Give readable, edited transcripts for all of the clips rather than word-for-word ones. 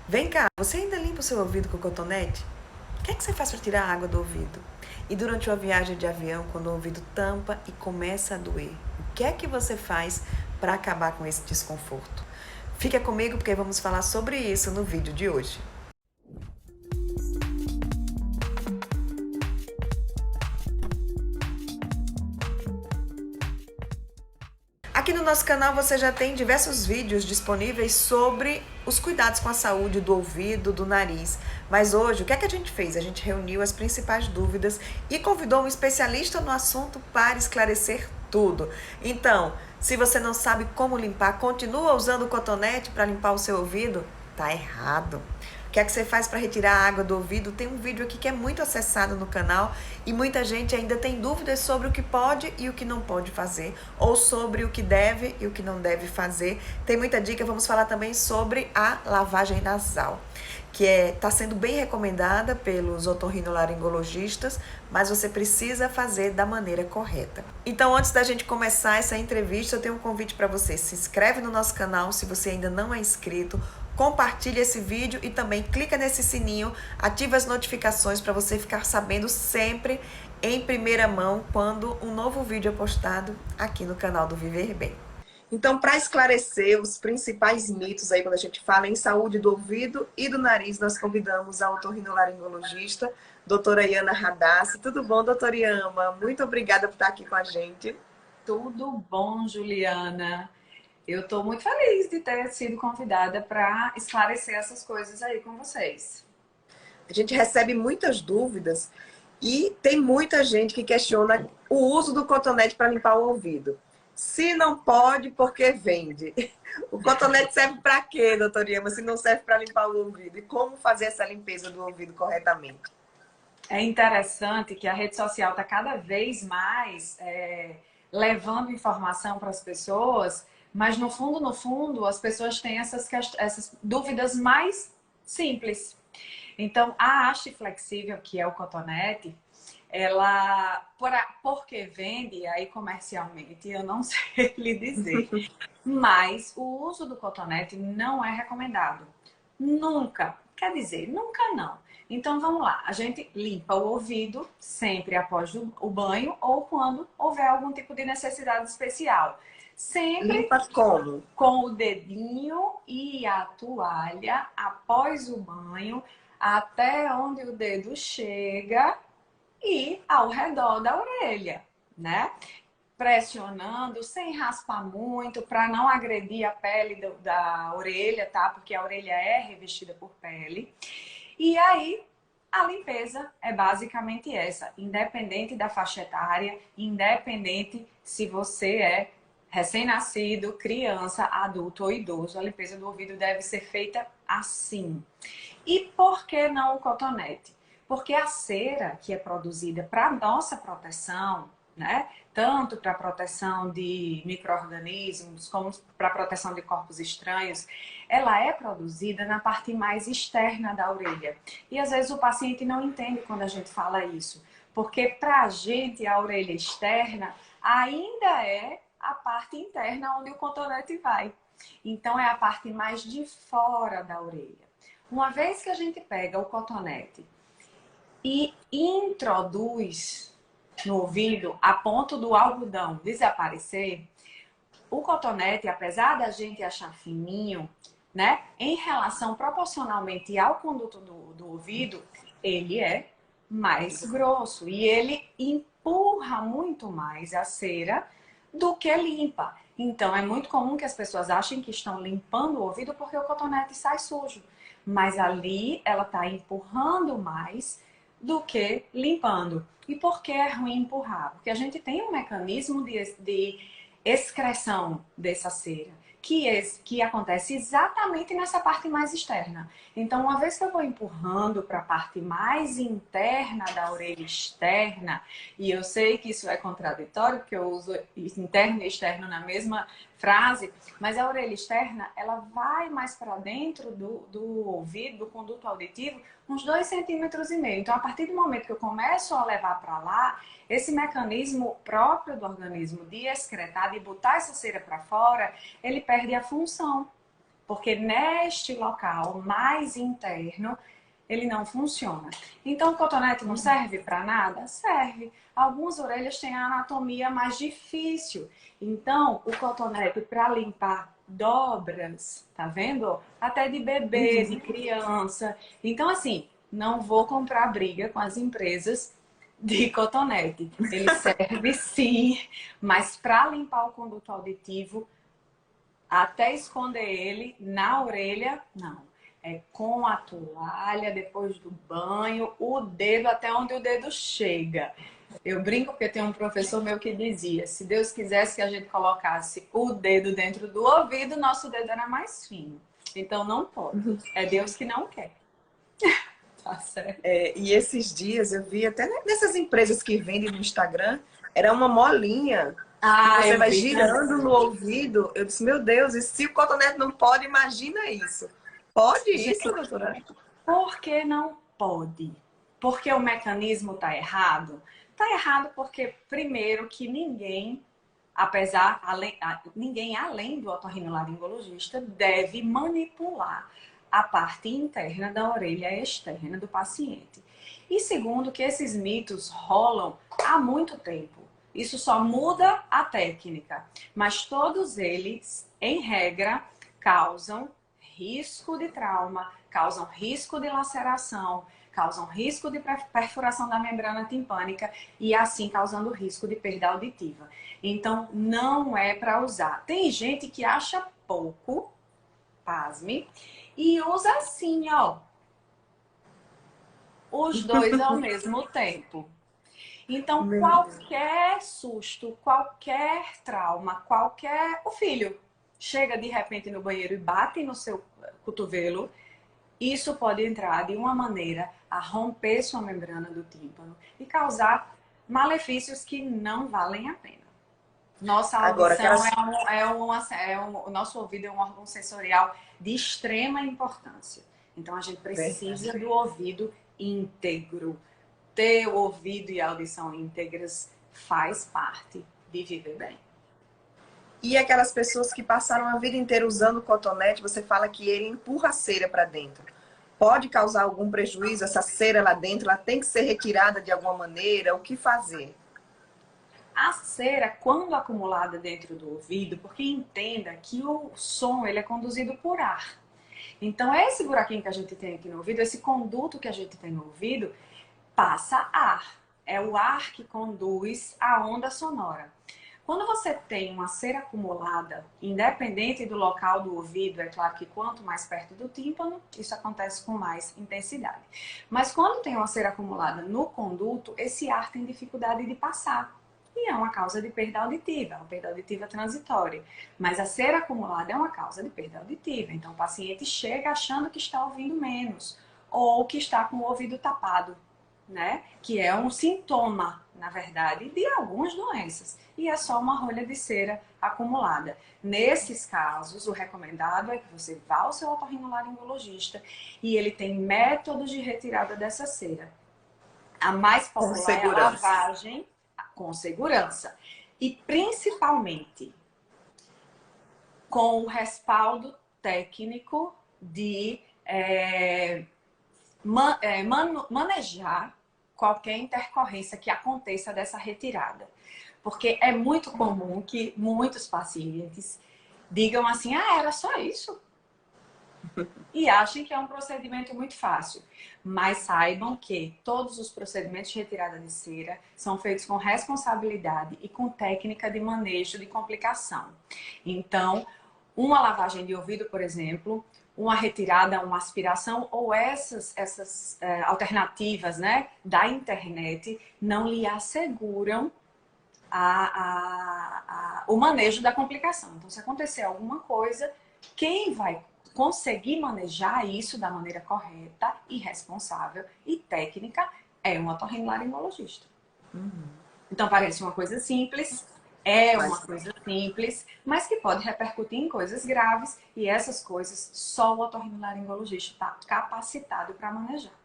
Vem cá, você ainda limpa o seu ouvido com cotonete? O que é que você faz para tirar a água do ouvido? E durante uma viagem de avião, quando o ouvido tampa e começa a doer, o que é que você faz para acabar com esse desconforto? Fica comigo porque vamos falar sobre isso no vídeo de hoje. Aqui no nosso canal você já tem diversos vídeos disponíveis sobre os cuidados com a saúde do ouvido, do nariz. Mas hoje, o que é que a gente fez? A gente reuniu as principais dúvidas e convidou um especialista no assunto para esclarecer tudo. Então, se você não sabe como limpar, continua usando o cotonete para limpar o seu ouvido? Tá errado. O que é que você faz para retirar a água do ouvido? Tem um vídeo aqui que é muito acessado no canal e muita gente ainda tem dúvidas sobre o que pode e o que não pode fazer, ou sobre o que deve e o que não deve fazer. Tem muita dica, vamos falar também sobre a lavagem nasal, que está sendo bem recomendada pelos otorrinolaringologistas, mas você precisa fazer da maneira correta. Então, antes da gente começar essa entrevista, eu tenho um convite para você. Se inscreve no nosso canal se você ainda não é inscrito, compartilha esse vídeo e também clica nesse sininho, ativa as notificações para você ficar sabendo sempre em primeira mão quando um novo vídeo é postado aqui no canal do Viver Bem. Então, para esclarecer os principais mitos aí quando a gente fala em saúde do ouvido e do nariz, nós convidamos a otorrinolaringologista, doutora Iana Radassi. Tudo bom, doutora Iana? Muito obrigada por estar aqui com a gente. Tudo bom, Juliana? Eu estou muito feliz de ter sido convidada para esclarecer essas coisas aí com vocês. A gente recebe muitas dúvidas e tem muita gente que questiona o uso do cotonete para limpar o ouvido. Se não pode, porque vende. O cotonete serve para quê, doutora Iana, se não serve para limpar o ouvido? E como fazer essa limpeza do ouvido corretamente? É interessante que a rede social está cada vez mais levando informação para as pessoas, mas no fundo, as pessoas têm essas dúvidas mais simples. Então, a haste flexível, que é o cotonete, ela, porque vende aí comercialmente, eu não sei lhe dizer, mas o uso do cotonete não é recomendado. Nunca, quer dizer, nunca não. Então vamos lá, a gente limpa o ouvido sempre após o banho ou quando houver algum tipo de necessidade especial. Sempre Limpa como? com o dedinho e a toalha após o banho, até onde o dedo chega e ao redor da orelha, né? Pressionando, sem raspar muito, para não agredir a pele da orelha, tá? Porque a orelha é revestida por pele. E aí, a limpeza é basicamente essa, independente da faixa etária, independente se você é recém-nascido, criança, adulto ou idoso, a limpeza do ouvido deve ser feita assim. E por que não o cotonete? Porque a cera que é produzida para nossa proteção, né? Tanto para proteção de micro-organismos como para proteção de corpos estranhos, ela é produzida na parte mais externa da orelha. E às vezes o paciente não entende quando a gente fala isso, porque para a gente a orelha externa ainda é a parte interna onde o cotonete vai. Então é a parte mais de fora da orelha. Uma vez que a gente pega o cotonete e introduz no ouvido a ponto do algodão desaparecer, o cotonete, apesar da gente achar fininho, né, em relação proporcionalmente ao conduto do ouvido, ele é mais grosso e ele empurra muito mais a cera do que limpa. Então é muito comum que as pessoas achem que estão limpando o ouvido porque o cotonete sai sujo, mas ali ela está empurrando mais do que limpando. E por que é ruim empurrar? Porque a gente tem um mecanismo de excreção dessa cera, que acontece exatamente nessa parte mais externa. Então, uma vez que eu vou empurrando para a parte mais interna da orelha externa, e eu sei que isso é contraditório, porque eu uso interno e externo na mesma frase, mas a orelha externa, ela vai mais para dentro do ouvido, do conduto auditivo, uns 2,5 centímetros. Então, a partir do momento que eu começo a levar para lá, esse mecanismo próprio do organismo de excretar, de botar essa cera para fora, ele perde a função. porque neste local mais interno ele não funciona. Então, o cotonete não serve para nada? Serve. Algumas orelhas têm a anatomia mais difícil. Então, o cotonete para limpar dobras, tá vendo? Até de bebê, de criança. Então, assim, não vou comprar briga com as empresas de cotonete. Ele serve sim, mas para limpar o conduto auditivo, até esconder ele na orelha, não. É com a toalha, depois do banho, o dedo até onde o dedo chega. Eu brinco porque tem um professor meu que dizia, se Deus quisesse que a gente colocasse o dedo dentro do ouvido, nosso dedo era mais fino. Então não pode. É Deus que não quer. Tá certo. E esses dias eu vi até nessas empresas que vendem no Instagram, era uma molinha que você vai girando no ouvido. Eu disse, meu Deus, e se o cotonete não pode, imagina isso. Pode isso, doutora? Por que não pode? Porque o mecanismo está errado? Está errado porque, primeiro, que ninguém, ninguém além do otorrinolaringologista, deve manipular a parte interna da orelha externa do paciente. E segundo, que esses mitos rolam há muito tempo. Isso só muda a técnica, mas todos eles, em regra, causam risco de trauma, causam risco de laceração, causam risco de perfuração da membrana timpânica e assim causando risco de perda auditiva. Então, não é para usar. Tem gente que acha pouco, pasme, e usa assim, ó, os dois ao mesmo tempo. Então, qualquer susto, qualquer trauma, o filho chega de repente no banheiro e bate no seu cotovelo, isso pode entrar de uma maneira a romper sua membrana do tímpano e causar malefícios que não valem a pena. Nossa audição o nosso ouvido é um órgão sensorial de extrema importância. Então a gente precisa do ouvido íntegro. Ter o ouvido e a audição íntegras faz parte de viver bem. E aquelas pessoas que passaram a vida inteira usando cotonete, você fala que ele empurra a cera para dentro. Pode causar algum prejuízo essa cera lá dentro? Ela tem que ser retirada de alguma maneira? O que fazer? A cera, quando acumulada dentro do ouvido, porque entenda que o som ele é conduzido por ar. Então, esse buraquinho que a gente tem aqui no ouvido, esse conduto que a gente tem no ouvido, passa ar. É o ar que conduz a onda sonora. Quando você tem uma cera acumulada, independente do local do ouvido, é claro que quanto mais perto do tímpano, isso acontece com mais intensidade. Mas quando tem uma cera acumulada no conduto, esse ar tem dificuldade de passar. E é uma causa de perda auditiva, uma perda auditiva transitória. Mas a cera acumulada é uma causa de perda auditiva. Então o paciente chega achando que está ouvindo menos ou que está com o ouvido tapado, né? Que é um sintoma, na verdade, de algumas doenças. E é só uma rolha de cera acumulada. Nesses casos, o recomendado é que você vá ao seu otorrinolaringologista e ele tem métodos de retirada dessa cera. A mais popular é a lavagem com segurança. E principalmente com o respaldo técnico de manejar qualquer intercorrência que aconteça dessa retirada. Porque é muito comum que muitos pacientes digam assim, era só isso? E achem que é um procedimento muito fácil. Mas saibam que todos os procedimentos de retirada de cera são feitos com responsabilidade e com técnica de manejo de complicação. Então, uma lavagem de ouvido, por exemplo, uma retirada, uma aspiração ou essas alternativas, né, da internet não lhe asseguram o manejo da complicação. Então, se acontecer alguma coisa, quem vai conseguir manejar isso da maneira correta e responsável e técnica é um otorrinolaringologista. Então, parece uma coisa simples, uma coisa simples, mas que pode repercutir em coisas graves e essas coisas só o otorrinolaringologista está capacitado para manejar.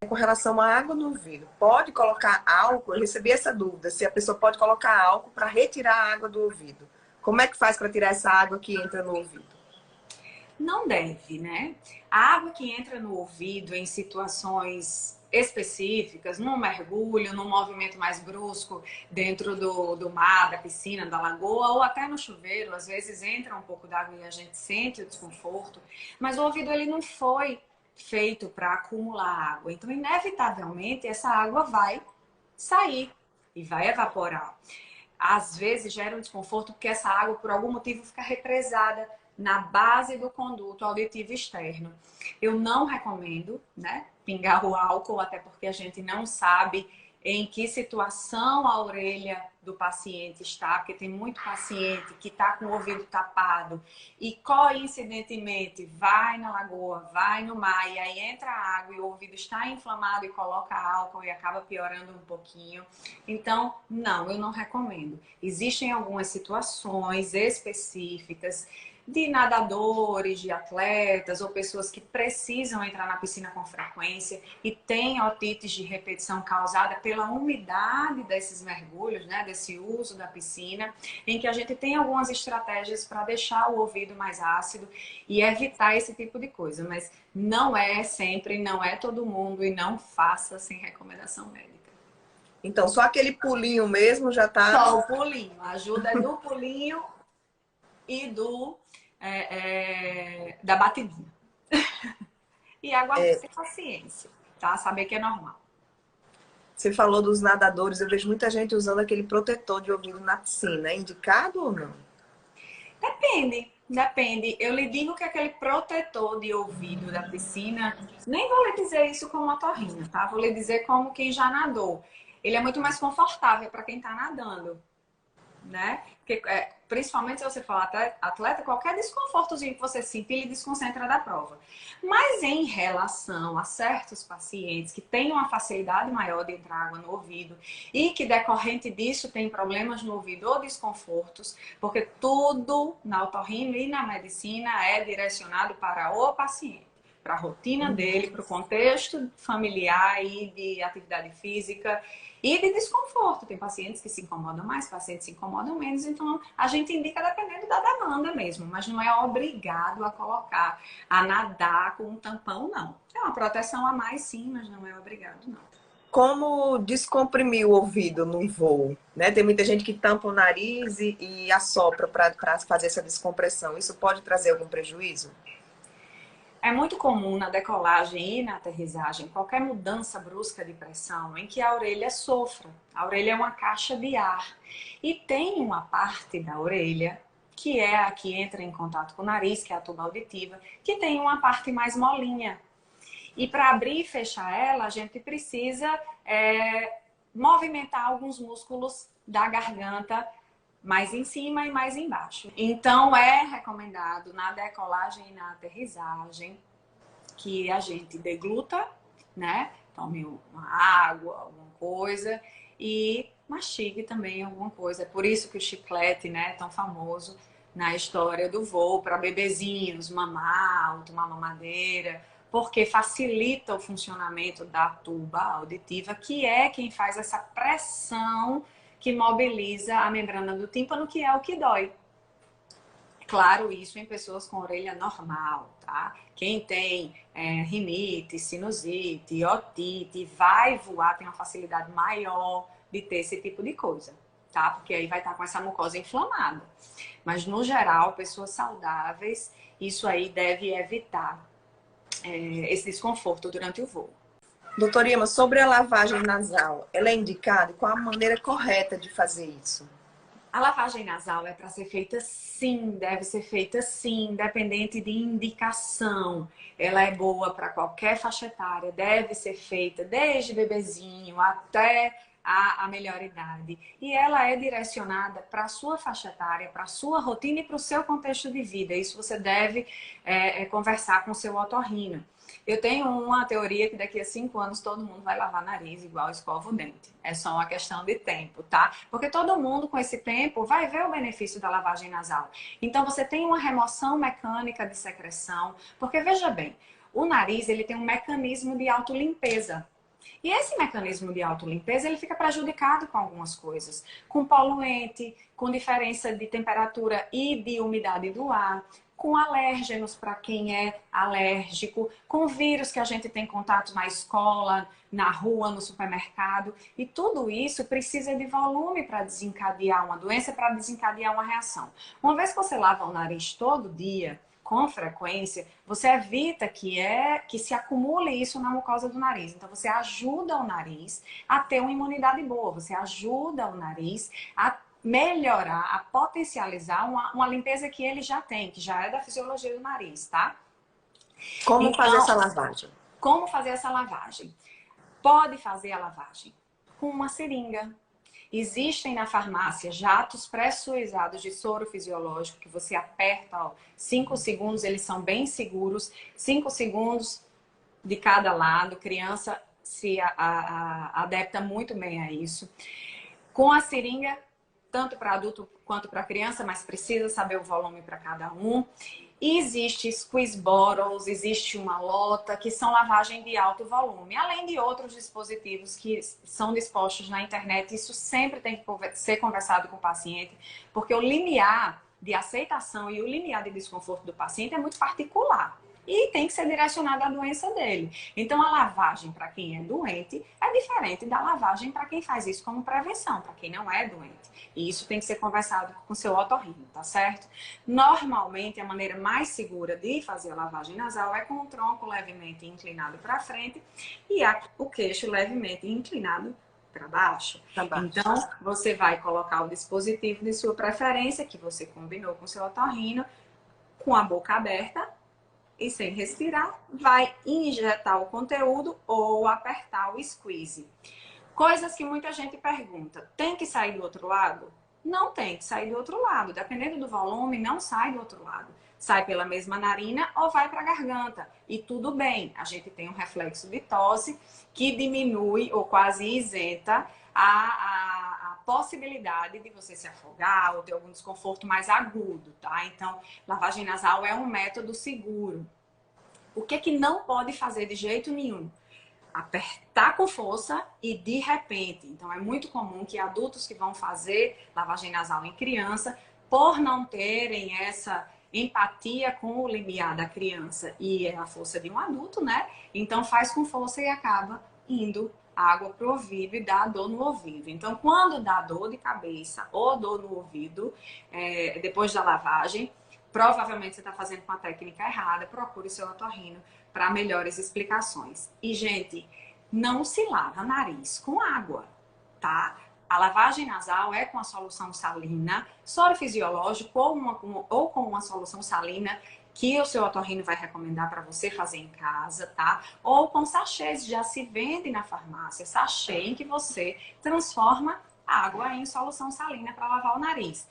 Com relação à água no ouvido, pode colocar álcool? Eu recebi essa dúvida, se a pessoa pode colocar álcool para retirar a água do ouvido. Como é que faz para tirar essa água que entra no ouvido? Não deve, né? A água que entra no ouvido em situações específicas, num mergulho, num movimento mais brusco dentro do mar, da piscina, da lagoa, ou até no chuveiro, às vezes entra um pouco d'água e a gente sente o desconforto, mas o ouvido ele não foi feito para acumular água, então inevitavelmente essa água vai sair e vai evaporar. Às vezes gera um desconforto porque essa água, por algum motivo, fica represada na base do conduto auditivo externo. Eu não recomendo, né, pingar o álcool, até porque a gente não sabe em que situação a orelha do paciente está, porque tem muito paciente que está com o ouvido tapado e coincidentemente vai na lagoa, vai no mar e aí entra água e o ouvido está inflamado e coloca álcool e acaba piorando um pouquinho. Então, não, eu não recomendo. Existem algumas situações específicas de nadadores, de atletas ou pessoas que precisam entrar na piscina com frequência e têm otites de repetição causada pela umidade desses mergulhos, né, desse uso da piscina, em que a gente tem algumas estratégias para deixar o ouvido mais ácido e evitar esse tipo de coisa, mas não é sempre, não é todo mundo e não faça sem recomendação médica. Então, só aquele pulinho mesmo já tá... Só o pulinho, a ajuda é do pulinho e da batidinha. E aguardar sem paciência, tá? Saber que é normal. Você falou dos nadadores, eu vejo muita gente usando aquele protetor de ouvido na piscina. É indicado ou não? Depende. Eu lhe digo que aquele protetor de ouvido da piscina, nem vou lhe dizer isso como otorrino, tá? Vou lhe dizer como quem já nadou. Ele é muito mais confortável para quem está nadando, né? Porque, principalmente se você for atleta, qualquer desconfortozinho que você sinta, ele desconcentra da prova. Mas em relação a certos pacientes que têm uma facilidade maior de entrar água no ouvido e que decorrente disso tem problemas no ouvido ou desconfortos, porque tudo na otorrino e na medicina é direcionado para o paciente, para a rotina dele, para o contexto familiar e de atividade física e de desconforto. Tem pacientes que se incomodam mais, pacientes que se incomodam menos, então a gente indica dependendo da demanda mesmo, mas não é obrigado a colocar, a nadar com um tampão, não. É uma proteção a mais sim, mas não é obrigado, não. Como descomprimir o ouvido no voo, né? Tem muita gente que tampa o nariz e assopra para fazer essa descompressão. Isso pode trazer algum prejuízo? É muito comum na decolagem e na aterrissagem qualquer mudança brusca de pressão em que a orelha sofra. A orelha é uma caixa de ar e tem uma parte da orelha que é a que entra em contato com o nariz, que é a tuba auditiva, que tem uma parte mais molinha. E para abrir e fechar ela, a gente precisa movimentar alguns músculos da garganta mais em cima e mais embaixo. Então é recomendado na decolagem e na aterrissagem que a gente degluta, né? Tome uma água, alguma coisa e mastigue também alguma coisa. É por isso que o chiclete, né, é tão famoso na história do voo para bebezinhos, mamar, tomar mamadeira, porque facilita o funcionamento da tuba auditiva, que é quem faz essa pressão que mobiliza a membrana do tímpano, que é o que dói. Claro, isso em pessoas com orelha normal, tá? Quem tem rinite, sinusite, otite, vai voar, tem uma facilidade maior de ter esse tipo de coisa, tá? Porque aí vai estar com essa mucosa inflamada. Mas, no geral, pessoas saudáveis, isso aí deve evitar esse desconforto durante o voo. Doutora Irma, sobre a lavagem nasal, ela é indicada? Qual a maneira correta de fazer isso? A lavagem nasal é para ser feita sim, deve ser feita sim, independente de indicação. Ela é boa para qualquer faixa etária, deve ser feita desde bebezinho até a melhor idade. E ela é direcionada para a sua faixa etária, para a sua rotina e para o seu contexto de vida. Isso você deve conversar com o seu otorrino. Eu tenho uma teoria que daqui a 5 anos todo mundo vai lavar nariz igual escova o dente. É só uma questão de tempo, tá? Porque todo mundo com esse tempo vai ver o benefício da lavagem nasal. Então você tem uma remoção mecânica de secreção, porque veja bem, o nariz ele tem um mecanismo de autolimpeza. E esse mecanismo de autolimpeza ele fica prejudicado com algumas coisas, com poluente, com diferença de temperatura e de umidade do ar, com alérgenos para quem é alérgico, com vírus que a gente tem contato na escola, na rua, no supermercado. E tudo isso precisa de volume para desencadear uma doença, para desencadear uma reação. Uma vez que você lava o nariz todo dia, com frequência, você evita que se acumule isso na mucosa do nariz. Então, você ajuda o nariz a ter uma imunidade boa, você ajuda o nariz a melhorar, a potencializar uma limpeza que ele já tem, que já é da fisiologia do nariz, tá? Como fazer essa lavagem? Como fazer essa lavagem? Pode fazer a lavagem com uma seringa. Existem na farmácia jatos pressuizados de soro fisiológico que você aperta, ó, 5 segundos, eles são bem seguros, 5 segundos de cada lado, criança se adapta muito bem a isso. Com a seringa, tanto para adulto quanto para criança, mas precisa saber o volume para cada um. E existe squeeze bottles, existe uma lota, que são lavagem de alto volume, além de outros dispositivos que são dispostos na internet. Isso sempre tem que ser conversado com o paciente, porque o limiar de aceitação e o limiar de desconforto do paciente é muito particular. E tem que ser direcionado à doença dele. Então, a lavagem para quem é doente é diferente da lavagem para quem faz isso como prevenção, para quem não é doente. E isso tem que ser conversado com o seu otorrino, tá certo? Normalmente, a maneira mais segura de fazer a lavagem nasal é com o tronco levemente inclinado para frente e o queixo levemente inclinado para baixo. Então, você vai colocar o dispositivo de sua preferência, que você combinou com o seu otorrino, com a boca aberta, e sem respirar, vai injetar o conteúdo ou apertar o squeeze. Coisas que muita gente pergunta, tem que sair do outro lado? Não tem que sair do outro lado. Dependendo do volume, não sai do outro lado. Sai pela mesma narina ou vai para a garganta. E tudo bem, a gente tem um reflexo de tosse que diminui ou quase isenta a possibilidade de você se afogar ou ter algum desconforto mais agudo, tá? Então, lavagem nasal é um método seguro. O que não pode fazer de jeito nenhum? Apertar com força e de repente. Então, é muito comum que adultos que vão fazer lavagem nasal em criança, por não terem essa empatia com o limiar da criança e a força de um adulto, né? Então, faz com força e acaba indo água pro ouvido e dá dor no ouvido. Então, quando dá dor de cabeça ou dor no ouvido, depois da lavagem, provavelmente você está fazendo com a técnica errada, procure seu otorrino para melhores explicações. E, gente, não se lava nariz com água, tá? A lavagem nasal é com a solução salina, soro fisiológico ou com uma solução salina que o seu otorrino vai recomendar para você fazer em casa, tá? Ou com sachês, já se vende na farmácia, sachê em que você transforma água em solução salina para lavar o nariz.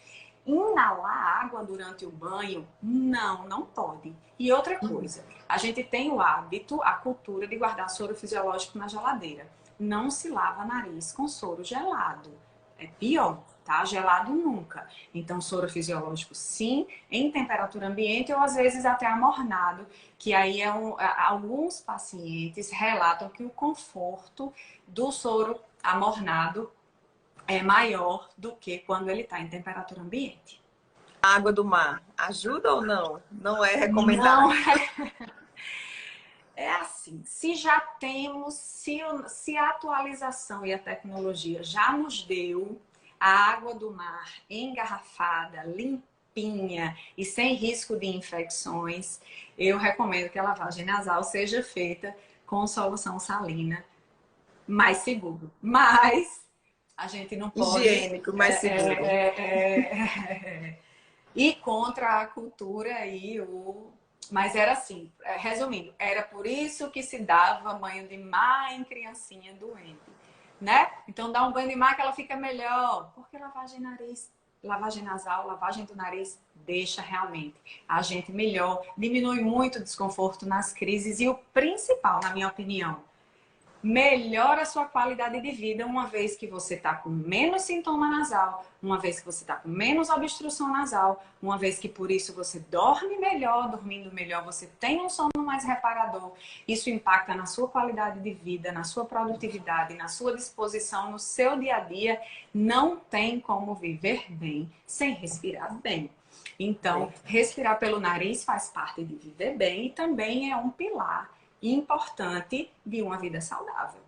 Inalar água durante o banho, não pode. E outra coisa, a gente tem o hábito, a cultura de guardar soro fisiológico na geladeira. Não se lava nariz com soro gelado. É pior, tá? Gelado nunca. Então, soro fisiológico sim, em temperatura ambiente ou às vezes até amornado, que aí alguns pacientes relatam que o conforto do soro amornado é maior do que quando ele está em temperatura ambiente. A água do mar ajuda ou não? Não é recomendado? Não é assim, se já temos, se a atualização e a tecnologia já nos deu a água do mar engarrafada, limpinha e sem risco de infecções, eu recomendo que a lavagem nasal seja feita com solução salina mais seguro. Mas a gente não pode... Higiênico, mais seguro. E contra a cultura e Mas era assim, resumindo, era por isso que se dava banho de mar em criancinha doente, né? Então dá um banho de mar que ela fica melhor, porque lavagem nasal, lavagem do nariz deixa realmente a gente melhor, diminui muito o desconforto nas crises e o principal, na minha opinião, melhora a sua qualidade de vida uma vez que você está com menos sintoma nasal, uma vez que você está com menos obstrução nasal, uma vez que por isso você dorme melhor, dormindo melhor, você tem um sono mais reparador. Isso impacta na sua qualidade de vida, na sua produtividade, na sua disposição, no seu dia a dia. Não tem como viver bem sem respirar bem. Então, respirar pelo nariz faz parte de viver bem e também é um pilar importante de uma vida saudável.